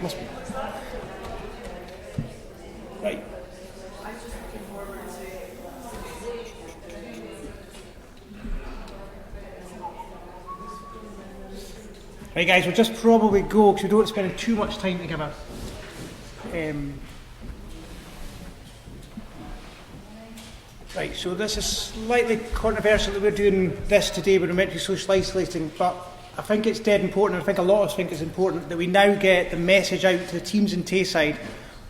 Must be. Right. Right, guys, we'll just probably go because we don't spend too much time together. Right, so this is slightly controversial that we're doing this today. We're meant to be social isolating, but I think it's dead important. I think a lot of us think it's important that we now get the message out to the teams in Tayside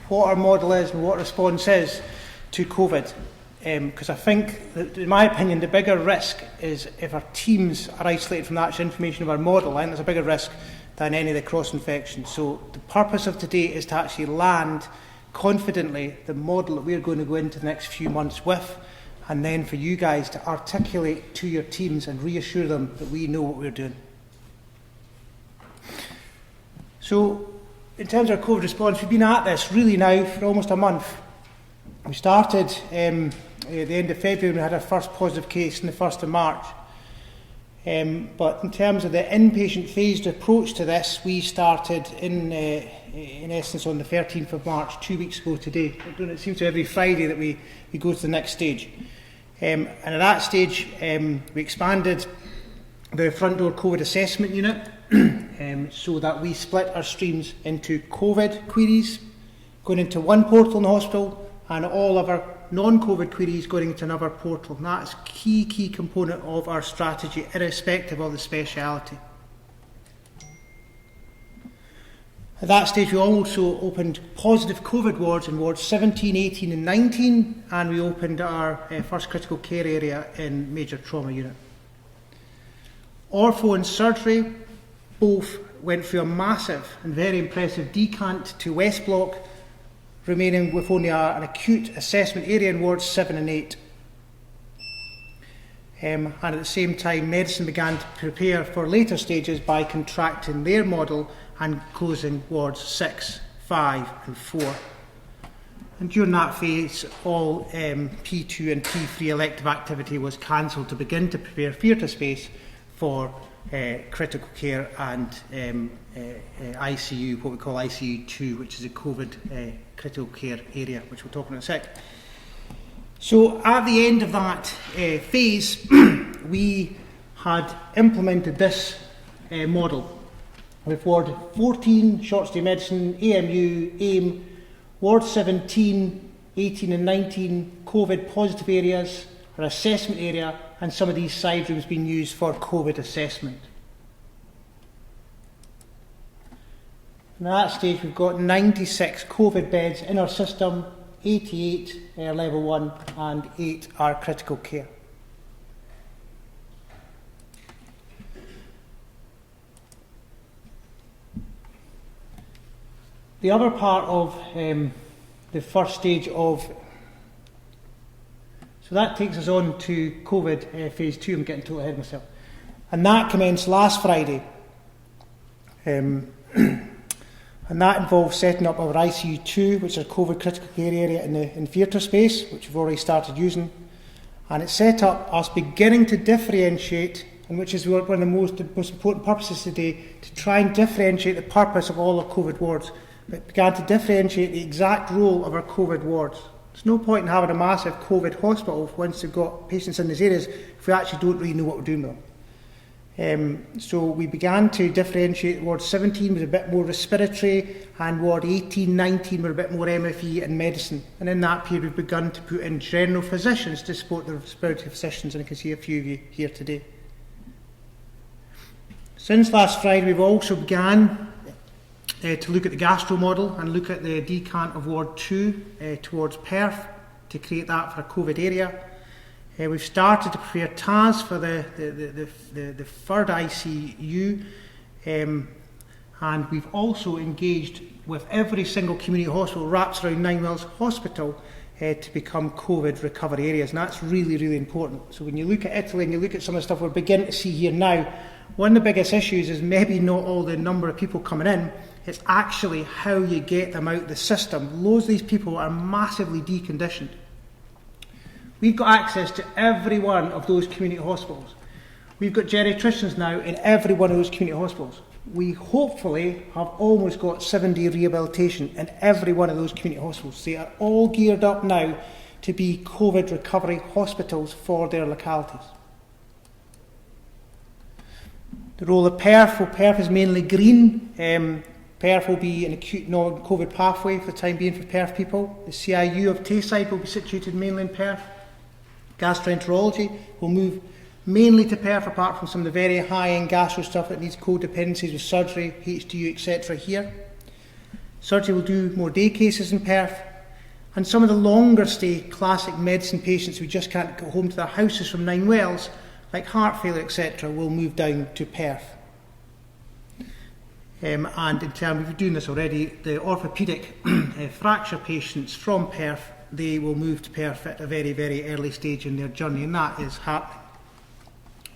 what our model is and what our response is to COVID. Because I think, that, in my opinion, the bigger risk is if our teams are isolated from the actual information of our model. I think there's a bigger risk than any of the cross-infections. So the purpose of today is to actually land confidently the model that we're going to go into the next few months with, and then for you guys to articulate to your teams and reassure them that we know what we're doing. So, in terms of our COVID response, we've been at this really now for almost a month. We started at the end of February, and we had our first positive case on the 1st of March. But in terms of the inpatient phased approach to this, we started in essence on the 13th of March, 2 weeks ago today. It seems to be every Friday that we go to the next stage. And at that stage, we expanded the front door COVID assessment unit so that we split our streams into COVID queries going into one portal in the hospital and all of our non-COVID queries going into another portal. And that's a key component of our strategy, irrespective of the speciality. At that stage, we also opened positive COVID wards in wards 17, 18 and 19, and we opened our first critical care area in major trauma unit. Ortho and surgery both went through a massive and very impressive decant to West Block, remaining with only an acute assessment area in wards 7 and 8. And at the same time, medicine began to prepare for later stages by contracting their model and closing wards 6, 5 and 4. And during that phase, all P2 and P3 elective activity was cancelled to begin to prepare theatre space for critical care and ICU, what we call ICU 2, which is a COVID critical care area, which we'll talk about in a sec. So at the end of that phase, we had implemented this model with Ward 14, short stay medicine, AMU, AIM, Ward 17, 18 and 19, COVID positive areas, our assessment area, and some of these side rooms being used for COVID assessment. And at that stage, we've got 96 COVID beds in our system, 88 level 1 and 8 are critical care. The other part of the first stage of, so that takes us on to COVID phase 2. I'm getting totally ahead of myself. And that commenced last Friday. And that involves setting up our ICU 2, which is a COVID critical care area in theatre space, which we've already started using. And it set up us beginning to differentiate, and which is one of the most important purposes today, to try and differentiate the purpose of all our COVID wards. It began to differentiate the exact role of our COVID wards. There's no point in having a massive COVID hospital once we've got patients in these areas if we actually don't really know what we're doing with them. So we began to differentiate. Ward 17 was a bit more respiratory, and Ward 18, 19 were a bit more MFE and medicine. And in that period, we've begun to put in general physicians to support the respiratory physicians, and I can see a few of you here today. Since last Friday, we've also began to look at the gastro model and look at the decant of Ward 2 towards Perth to create that for a COVID area. We've started to prepare TAS for the third ICU, and we've also engaged with every single community hospital wraps around 9 Wells Hospital to become COVID recovery areas, and that's really important. So when you look at Italy and you look at some of the stuff we're beginning to see here now, one of the biggest issues is maybe not all the number of people coming in, it's actually how you get them out the system. Loads of these people are massively deconditioned. We've got access to every one of those community hospitals. We've got geriatricians now in every one of those community hospitals. we hopefully have almost got 7-day rehabilitation in every one of those community hospitals. They are all geared up now to be COVID recovery hospitals for their localities. The role of Perth is mainly green. Perth will be an acute non-COVID pathway for the time being for Perth people. The CIU of Tayside will be situated mainly in Perth. Gastroenterology will move mainly to Perth, apart from some of the very high-end gastro stuff that needs codependencies with surgery, HDU, etc. here. Surgery will do more day cases in Perth. And some of the longer stay classic medicine patients who just can't go home to their houses from Nine Wells, like heart failure, etc., will move down to Perth. And in terms of doing this already, the orthopaedic fracture patients from Perth, they will move to Perth at a very, very early stage in their journey, and that is happening.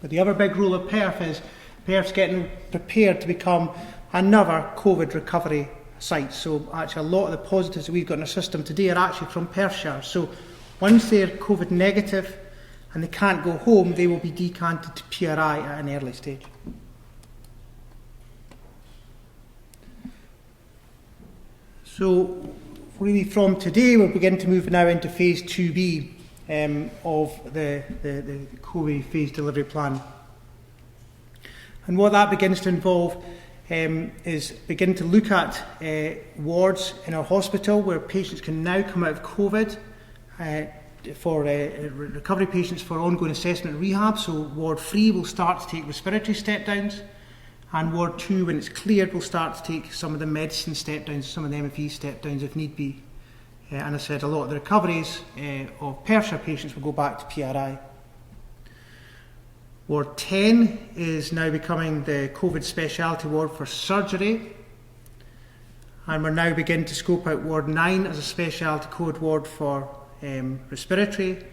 But the other big role of Perth is Perth's getting prepared to become another COVID recovery site. So actually a lot of the positives that we've got in our system today are actually from Perthshire. So once they're COVID negative and they can't go home, they will be decanted to PRI at an early stage. So really from today we'll begin to move now into phase 2B of the COVID phase delivery plan. And what that begins to involve is begin to look at wards in our hospital where patients can now come out of COVID for recovery patients for ongoing assessment and rehab. So Ward 3 will start to take respiratory step-downs, and Ward 2, when it's cleared, will start to take some of the medicine step-downs, some of the MFE step-downs if need be. And I said a lot of the recoveries of Perthshire patients will go back to PRI. Ward 10 is now becoming the COVID speciality ward for surgery, and we're now beginning to scope out Ward 9 as a speciality code ward for respiratory,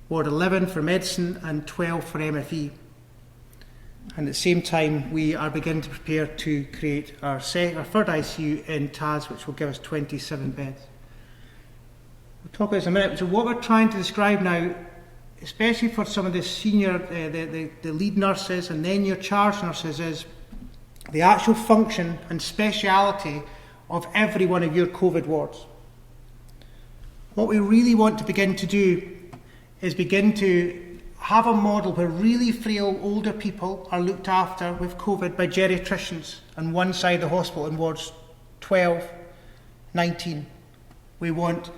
Ward 11 for medicine, and 12 for MFE. And at the same time, we are beginning to prepare to create our third ICU in Taz, which will give us 27 beds. We'll talk about this in a minute. So what we're trying to describe now, especially for some of the senior, the lead nurses and then your charge nurses, is the actual function and speciality of every one of your COVID wards. What we really want to begin to do is begin to have a model where really frail older people are looked after with COVID by geriatricians on one side of the hospital in wards 12, 19. We want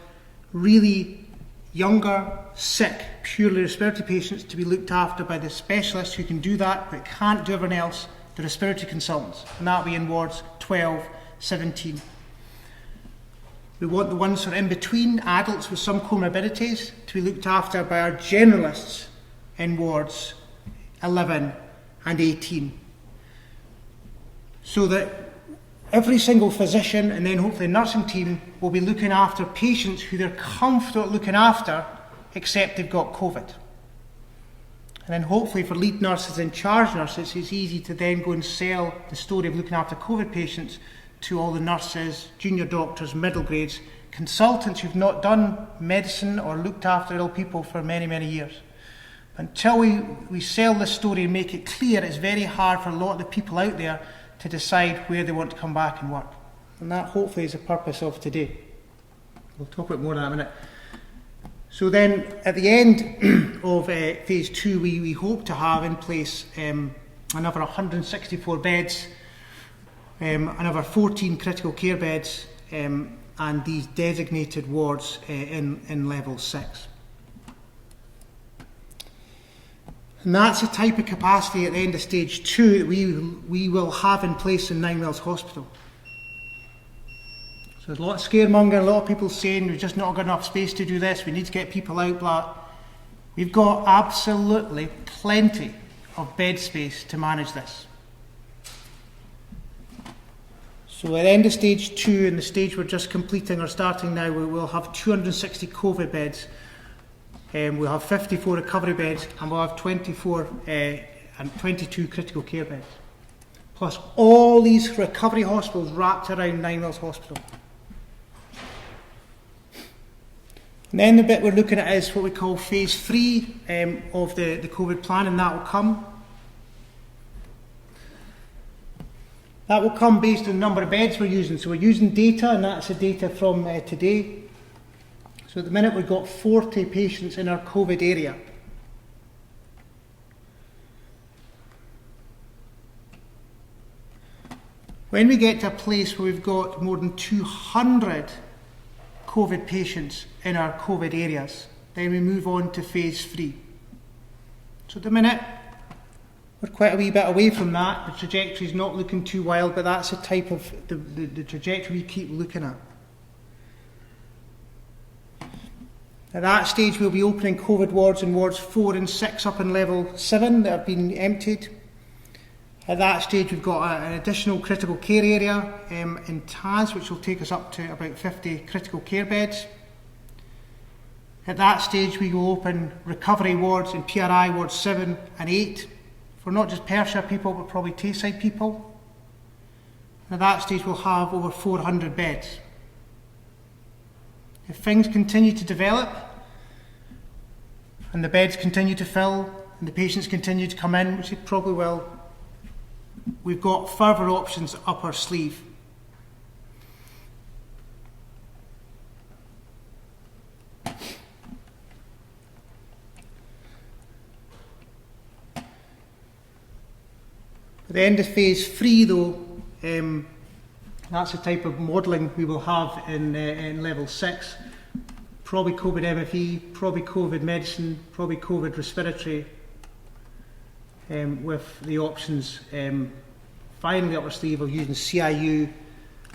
really younger, sick, purely respiratory patients to be looked after by the specialists who can do that but can't do everything else, the respiratory consultants, and that'll be in wards 12, 17. We want the ones who are in between, adults with some comorbidities, to be looked after by our generalists in wards 11 and 18. So that every single physician and then hopefully nursing team will be looking after patients who they're comfortable looking after, except they've got COVID. And then hopefully for lead nurses and charge nurses, it's easy to then go and sell the story of looking after COVID patients to all the nurses, junior doctors, middle grades, consultants who've not done medicine or looked after ill people for many, many years. Until we sell this story and make it clear, it's very hard for a lot of the people out there to decide where they want to come back and work. And that hopefully is the purpose of today. We'll talk about more of that in a minute. So then at the end of phase 2, we hope to have in place another 164 beds, another 14 critical care beds, and these designated wards in level 6. And that's the type of capacity at the end of stage 2 that we will have in place in Nine Wells Hospital. So there's a lot of scaremongering, a lot of people saying we've just not got enough space to do this, we need to get people out, blah. We've got absolutely plenty of bed space to manage this. So at the end of stage 2, and the stage we're just completing or starting now, we will have 260 COVID beds. We'll have 54 recovery beds, and we'll have 24 and 22 critical care beds. Plus all these recovery hospitals wrapped around Nine Wells Hospital. And then the bit we're looking at is what we call phase 3 of the COVID plan, and that will come. That will come based on the number of beds we're using. So we're using data, and that's the data from today. So at the minute we've got 40 patients in our COVID area. When we get to a place where we've got more than 200 COVID patients in our COVID areas, then we move on to phase 3. So at the minute, we're quite a wee bit away from that. The trajectory is not looking too wild, but that's the type of the trajectory we keep looking at. At that stage, we'll be opening COVID wards in wards 4 and 6 up in level 7 that have been emptied. At that stage, we've got an additional critical care area in TAS, which will take us up to about 50 critical care beds. At that stage, we will open recovery wards in PRI wards 7 and 8 for not just Perthshire people, but probably Tayside people. And at that stage, we'll have over 400 beds. If things continue to develop, and the beds continue to fill, and the patients continue to come in, which they probably will, we've got further options up our sleeve. At the end of phase 3 though, that's the type of modelling we will have in level 6. Probably COVID MFE, probably COVID medicine, probably COVID respiratory, with the options finally up our sleeve of using CIU,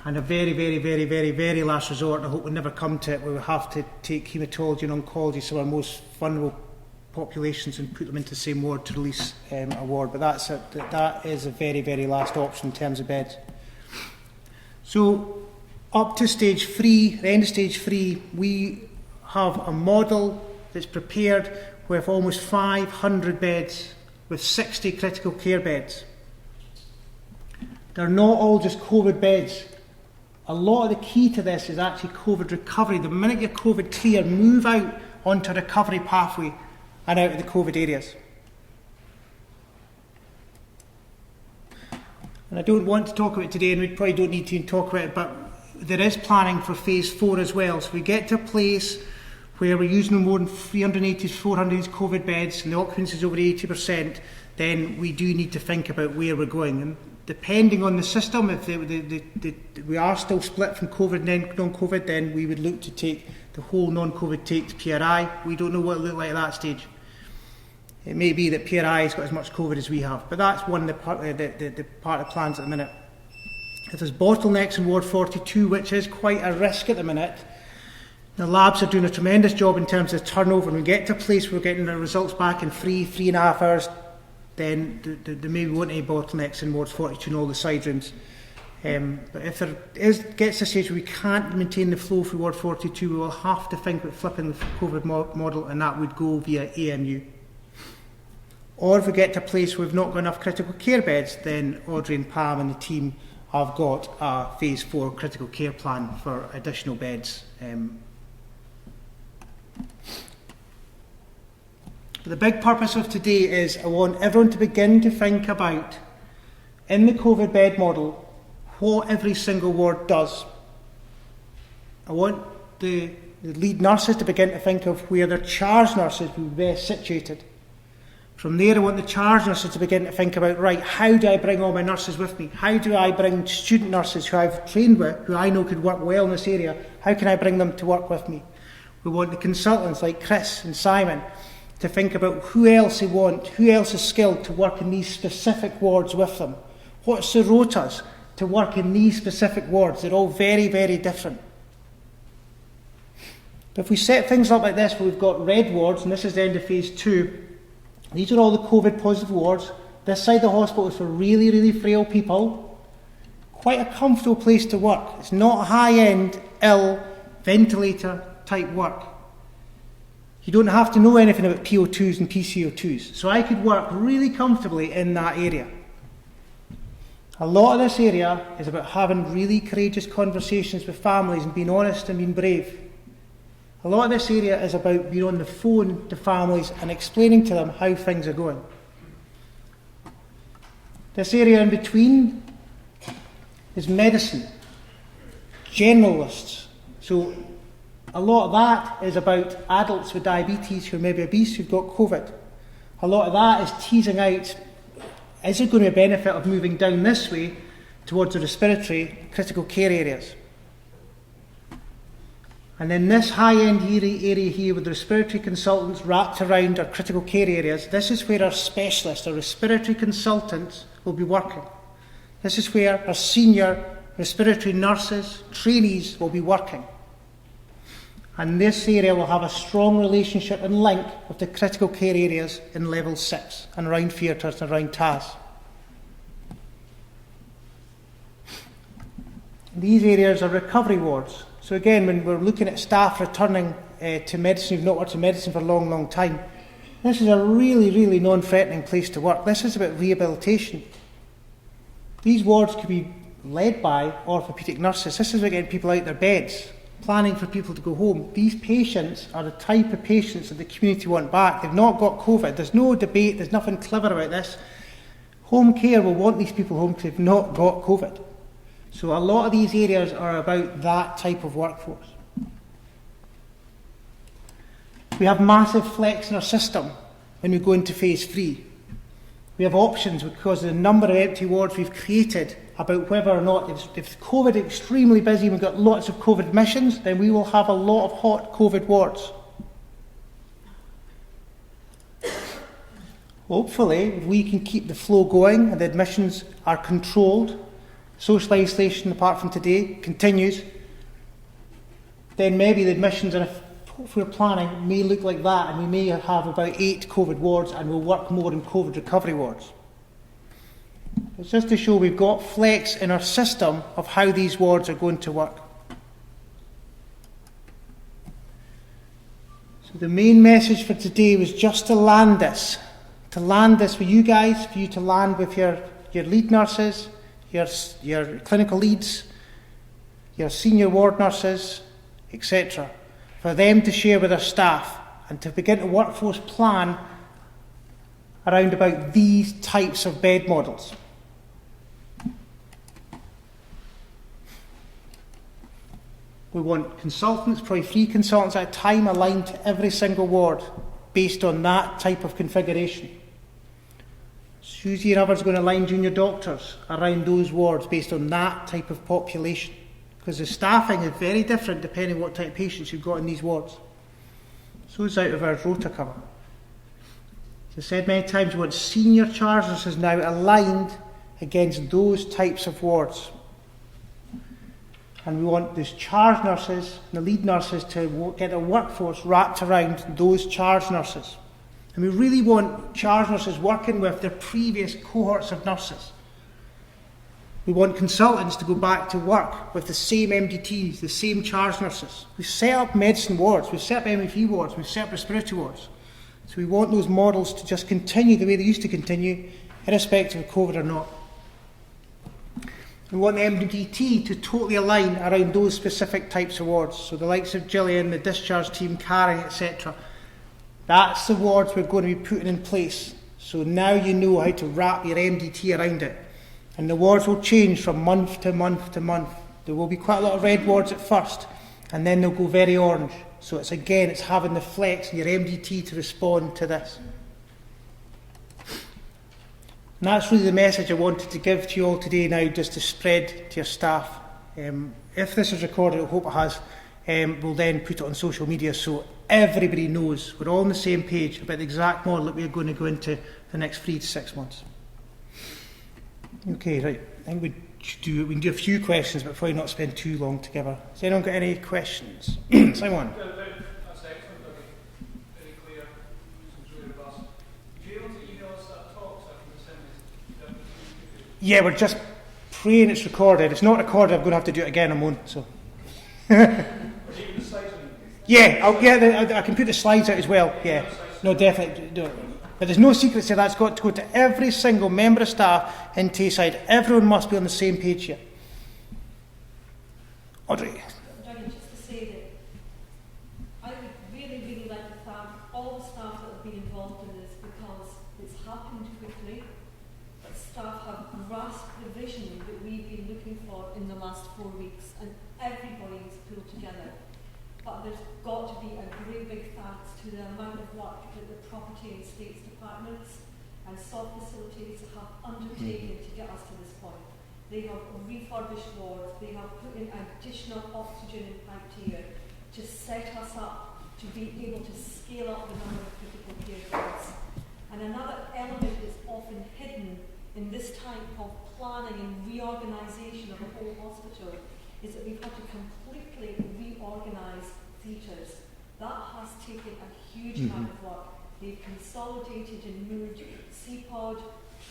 and a very, very, very, very, very last resort, I hope we never come to it, where we have to take haematology and oncology, some of our most vulnerable populations, and put them into the same ward to release a ward. But that is a very, very last option in terms of beds. So up to stage 3, the end of stage 3, we have a model that's prepared with almost 500 beds, with 60 critical care beds. They're not all just COVID beds. A lot of the key to this is actually COVID recovery. The minute you're COVID clear, move out onto a recovery pathway and out of the COVID areas. And I don't want to talk about it today, and we probably don't need to talk about it, but there is planning for phase 4 as well. So we get to a place where we're using more than 380 to 400 COVID beds and the occupancy is over 80%, then we do need to think about where we're going. And depending on the system, if we are still split from COVID and non-COVID, then we would look to take the whole non-COVID take to PRI. We don't know what it will look like at that stage. It may be that PRI has got as much COVID as we have, but that's one of the part of the plans at the minute. If there's bottlenecks in Ward 42, which is quite a risk at the minute, the labs are doing a tremendous job in terms of turnover. When we get to a place where we're getting the results back in 3.5 hours, then there may be any bottlenecks in Ward 42 and all the side rooms. But if there gets to a stage where we can't maintain the flow for Ward 42, we will have to think about flipping the COVID model, and that would go via AMU. Or if we get to a place where we've not got enough critical care beds, then Audrey and Pam and the team have got a phase 4 critical care plan for additional beds. But the big purpose of today is I want everyone to begin to think about, in the COVID bed model, what every single ward does. I want the lead nurses to begin to think of where their charge nurses will be best situated. From there, I want the charge nurses to begin to think about, right, how do I bring all my nurses with me? How do I bring student nurses who I've trained with, who I know could work well in this area, how can I bring them to work with me? We want the consultants like Chris and Simon to think about who else they want, who else is skilled to work in these specific wards with them. What's the rotas to work in these specific wards? They're all very, very different. But if we set things up like this, where we've got red wards, and this is the end of phase 2, these are all the COVID positive wards. This side of the hospital is for really, really frail people. Quite a comfortable place to work. It's not high-end, ill, ventilator type work. You don't have to know anything about PO2s and PCO2s. So I could work really comfortably in that area. A lot of this area is about having really courageous conversations with families and being honest and being brave. A lot of this area is about being on the phone to families and explaining to them how things are going. This area in between is medicine, generalists. So a lot of that is about adults with diabetes who are maybe obese who've got COVID. A lot of that is teasing out, is there going to be a benefit of moving down this way towards the respiratory critical care areas? And then this high-end area here with the respiratory consultants wrapped around our critical care areas, this is where our specialists, our respiratory consultants will be working. This is where our senior respiratory nurses, trainees will be working. And this area will have a strong relationship and link with the critical care areas in level 6 and around theatres and around TAS. These areas are recovery wards. So again, when we're looking at staff returning to medicine, who've not worked in medicine for a long, long time, this is a really, really non-threatening place to work. This is about rehabilitation. These wards could be led by orthopaedic nurses. This is about getting people out of their beds, planning for people to go home. These patients are the type of patients that the community want back. They've not got COVID. There's no debate. There's nothing clever about this. Home care will want these people home because they've not got COVID. So a lot of these areas are about that type of workforce. We have massive flex in our system when we go into phase 3. We have options because of the number of empty wards we've created about whether or not, if COVID is extremely busy and we've got lots of COVID admissions, then we will have a lot of hot COVID wards. Hopefully, if we can keep the flow going and the admissions are controlled, social isolation, apart from today, continues, then maybe the admissions, and if we're planning, may look like that, and we may have about 8 COVID wards, and we'll work more in COVID recovery wards. It's just to show we've got flex in our system of how these wards are going to work. So the main message for today was just to land this with you guys, for you to land with your lead nurses, your clinical leads, your senior ward nurses, etc., for them to share with their staff and to begin to workforce plan around about these types of bed models. We want consultants, probably 3 consultants at a time, aligned to every single ward based on that type of configuration. Susie and others are going to align junior doctors around those wards based on that type of population, because the staffing is very different depending on what type of patients you've got in these wards. So it's out of our rota cover. As I said many times, we want senior charge nurses now aligned against those types of wards. And we want those charge nurses and the lead nurses to get a workforce wrapped around those charge nurses. And we really want charge nurses working with their previous cohorts of nurses. We want consultants to go back to work with the same MDTs, the same charge nurses. We've set up medicine wards, we've set up MEV wards, we've set up respiratory wards. So we want those models to just continue the way they used to continue, irrespective of COVID or not. We want the MDT to totally align around those specific types of wards. So the likes of Gillian, the discharge team, Carrie, etc. That's the wards we're going to be putting in place. So now you know how to wrap your MDT around it. And the wards will change from month to month to month. There will be quite a lot of red wards at first, and then they'll go very orange. So it's having the flex in your MDT to respond to this. And that's really the message I wanted to give to you all today now, just to spread to your staff. If this is recorded, I hope it has, we'll then put it on social media so everybody knows we're all on the same page about the exact model that we're going to go into the next 3 to 6 months. Okay, right. I think we can do a few questions, but probably not spend too long together. Has anyone got any questions? Simon? That's excellent, Dougie. Very clear. It's really robust. If you're able to email us that talk so I can send it. Yeah, we're just praying it's recorded. It's not recorded, I'm going to have to do it again in a moment. So. Yeah, I can put the slides out as well. Yeah, no, definitely. No. But there's no secret to that. It's got to go to every single member of staff in Tayside. Everyone must be on the same page here. Audrey. Dougie, just to say that I would really, really like to thank all the staff that have been involved in this, because it's happened quickly, but staff have grasp the vision that we've been looking for in the last 4 weeks, and everybody's pulled together. But there's got to be a great big thanks to the amount of work that the property and estates departments and soft facilities have undertaken to get us to this point. They have refurbished wards, they have put in additional oxygen and piped air to set us up to be able to scale up the number of critical care beds. And another element that's often hidden in this type of planning and reorganisation of a whole hospital is that we've had to completely reorganise theatres. That has taken a huge amount of work. They've consolidated and moved CPOD,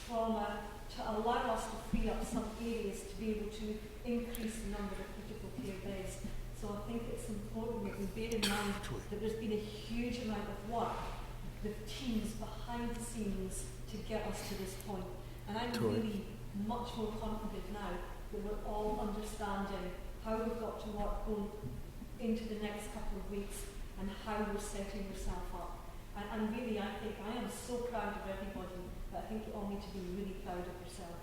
trauma, to allow us to free up some areas to be able to increase the number of critical care beds. So I think it's important that we bear in mind that there's been a huge amount of work, the teams behind the scenes to get us to this point. And I'm really much more confident now that we're all understanding how we've got to work going into the next couple of weeks and how we're setting ourselves up. And really, I think I am so proud of everybody, but I think you all need to be really proud of yourself.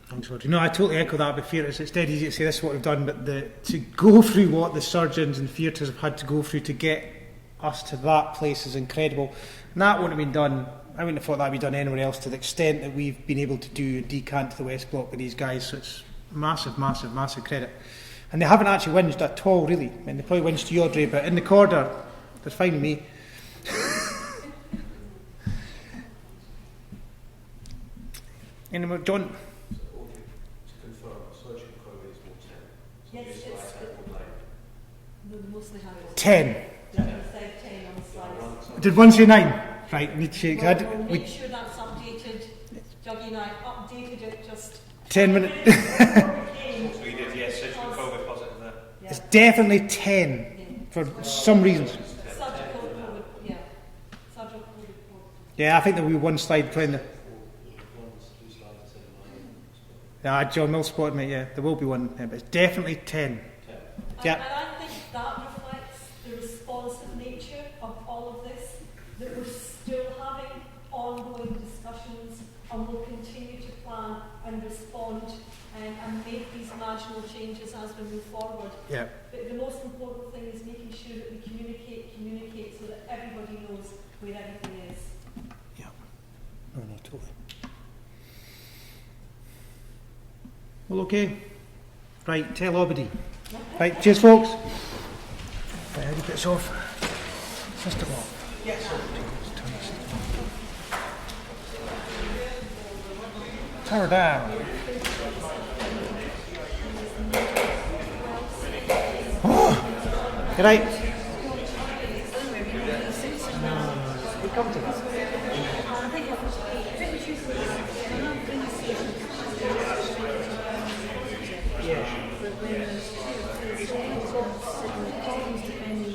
Thanks, Audrey. No, I totally echo that. But it's dead easy to say this is what we've done, but to go through what the surgeons and theatres have had to go through to get us to that place is incredible. And that wouldn't have been done. I wouldn't have thought that would be done anywhere else to the extent that we've been able to do decant to the West Block with these guys. So it's massive, massive, massive credit. And they haven't actually whinged at all, really. I mean, they probably whinged to you, Audrey, but in the corridor, they're fine with me. Any more, John? To confirm, surgical COVID is more 10. So Yes, it's mostly how it was. 10. Dougie said 10 on the slides. Did one say 9? Right, need to We'll make sure that's updated. Dougie and I updated it just 10 minutes. We did, yes, surgical COVID positive there. Yeah. It's definitely 10 for some reasons. Surgical COVID, yeah. Surgical COVID. Yeah, I think there will be one slide playing the. Yeah, John Mill spotted me, yeah, there will be one, but it's definitely 10. Yeah. And I think that reflects the responsive nature of all of this, that we're still having ongoing discussions and will continue to plan and respond and make these marginal changes as we move forward. Yeah. But the most important thing is making sure that we communicate so that everybody knows where everything is. Yeah. No, totally. Well, okay. Right, tell Obedy. Right, cheers, folks. Right, how do you put this off? System off. Yes. Power down. Oh, good night. We come to that.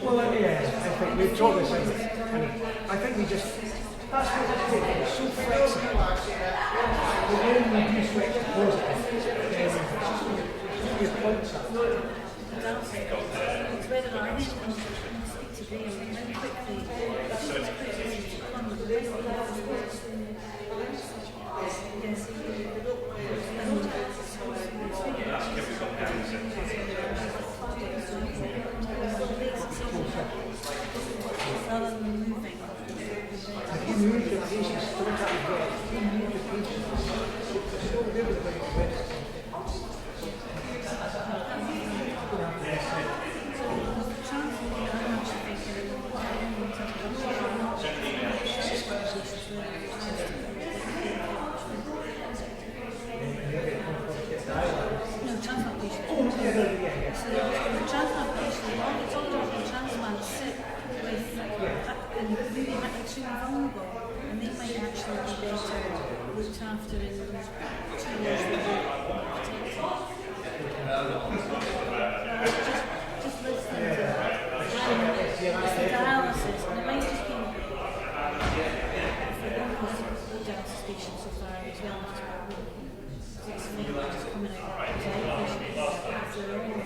Well, yeah, I think we've talked this out, and I think we just, that's what it's doing, it's so flexible. The way we do switch to positive, your points up. It's whether I need to speak to them and then quickly rather than moving. If you move the patients, don't have to get, you move the patients, it's so good with the and they might actually be better looked after in 2 years. Just listening to the dialysis, and it might just be for one possible dialysis patient so far as well as it's maybe just coming out of their own.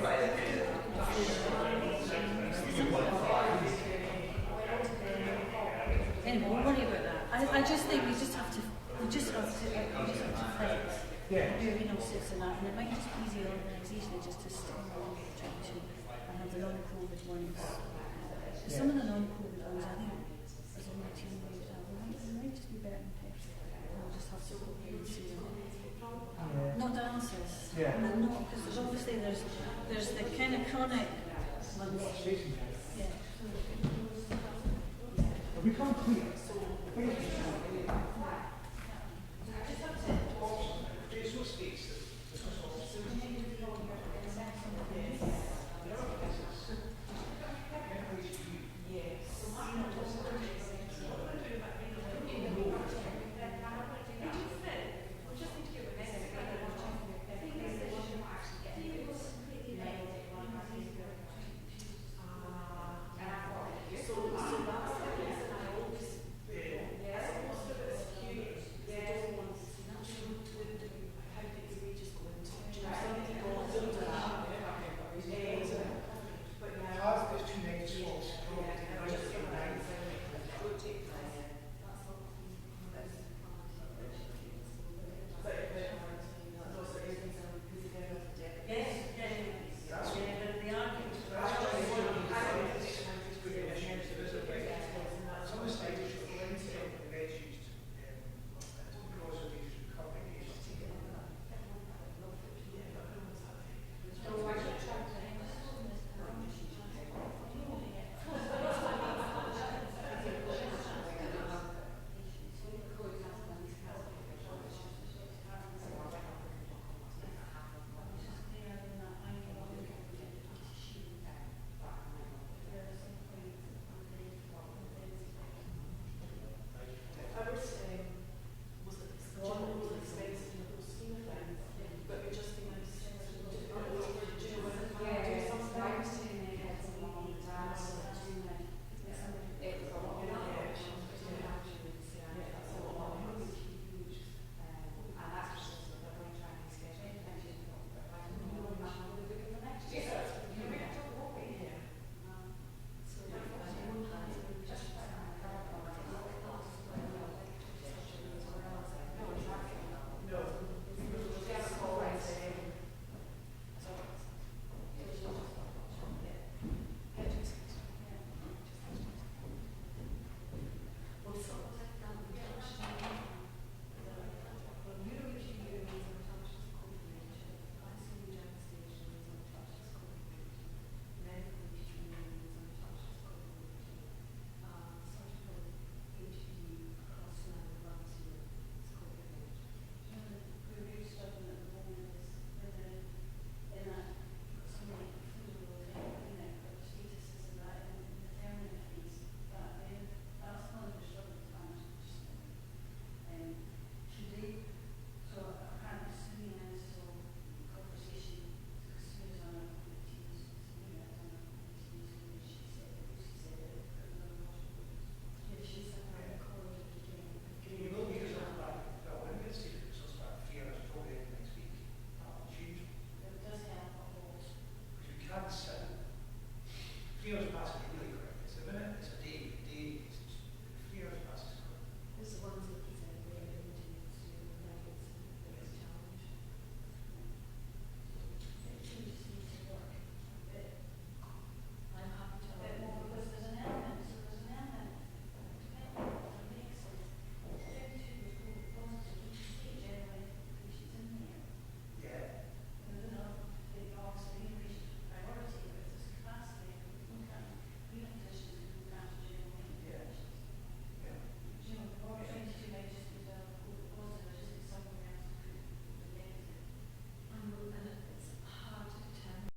Anyway, we'll worry about that. I just think we just have to fight. Yeah. doing all sorts of that, and it might just be easier organisationally just to stick along trying to have the non-COVID ones. Some of the non-COVID ones, I think, as a team leader, they might just be better in person. I'll just have to go and see them. Not dialysis. Yeah. And not, because there's obviously there's the kind of chronic ones. Yeah. Have we come clear? Feels massive.